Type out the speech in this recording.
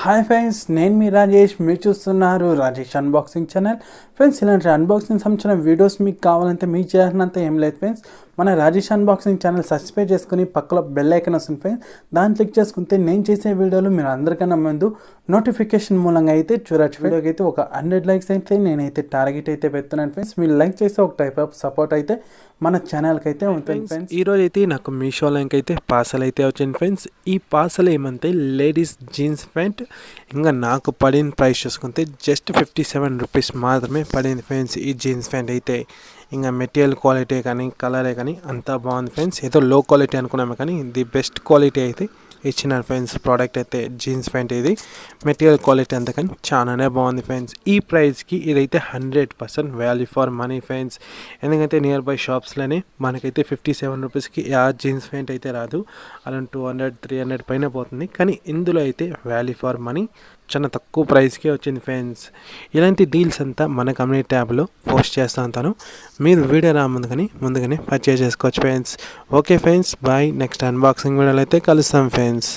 Hi friends, నేను మీ రాజేష్. మీరు చూస్తున్నారు రాజేష్ అన్బాక్సింగ్ ఛానల్. ఫ్రెండ్స్, ఇలాంటి అన్బాక్సింగ్ సంబంధించిన వీడియోస్ మీకు కావాలంటే మీకు చేయాలంటే ఏం లేదు ఫ్రెండ్స్, మన రాజేష్ అన్బాక్సింగ్ ఛానల్ సబ్స్క్రైబ్ చేసుకుని పక్కలో బెల్ ఐకాన్ వస్తుంది ఫ్రెండ్స్. దాన్ని క్లిక్ చేసుకుంటే నేను చేసే వీడియోలు మీరు అందరికన్నా ముందు నోటిఫికేషన్ మూలంగా అయితే చూడొచ్చు. వీడియోకి అయితే ఒక 100 లైక్స్ అయితే నేనైతే టార్గెట్ అయితే పెడుతున్నాను ఫ్రెండ్స్. మీరు లైక్ చేస్తే ఒక టైప్ ఆఫ్ సపోర్ట్ అయితే మన ఛానల్కి అయితే ఉంటుంది ఫ్రెండ్స్. ఈరోజు అయితే నాకు మీషో లింక్ అయితే పార్సల్ అయితే వచ్చింది ఫ్రెండ్స్. ఈ పార్సల్ ఏమంటే లేడీస్ జీన్స్ ప్యాంట్. ఇంకా నాకు పడిన ప్రైస్ చూసుకుంటే జస్ట్ 57 రూపీస్ మాత్రమే పడింది ఫ్రెండ్స్. ఈ జీన్స్ ప్యాంట్ అయితే ఇంకా మెటీరియల్ క్వాలిటీ కానీ కలరే కానీ అంతా బాగుంది ఫ్రెండ్స్. ఏదో లో క్వాలిటీ అనుకున్నాము కానీ ది బెస్ట్ క్వాలిటీ అయితే ఇచ్చినారు ఫ్రెండ్స్. ప్రోడక్ట్ అయితే జీన్స్ ప్యాంట్ ఇది మెటీరియల్ క్వాలిటీ అంతా కానీ చాలానే బాగుంది ఫ్రెండ్స్. ఈ ప్రైస్కి ఇదైతే 100% వాల్యూ ఫర్ మనీ ఫ్రెండ్స్. ఎందుకంటే నియర్ బై షాప్స్లోనే మనకైతే 57 రూపీస్కి ఆ జీన్స్ ప్యాంట్ అయితే రాదు, అరౌండ్ 200-300 పైన పోతుంది. కానీ ఇందులో అయితే వాల్యూ ఫర్ మనీ చాలా తక్కువ ప్రైస్కే వచ్చింది ఫ్రెండ్స్. ఇలాంటి డీల్స్ అంతా మన కమ్యూనిటీ ట్యాబ్లో పోస్ట్ చేస్తూ ఉంటాను. మీరు వీడియో ముందుగానే పర్చేజ్ చేసుకోవచ్చు friends. Okay friends, bye. Next unboxing వీడియోలో అయితే కలుస్తాం ఫ్రెండ్స్.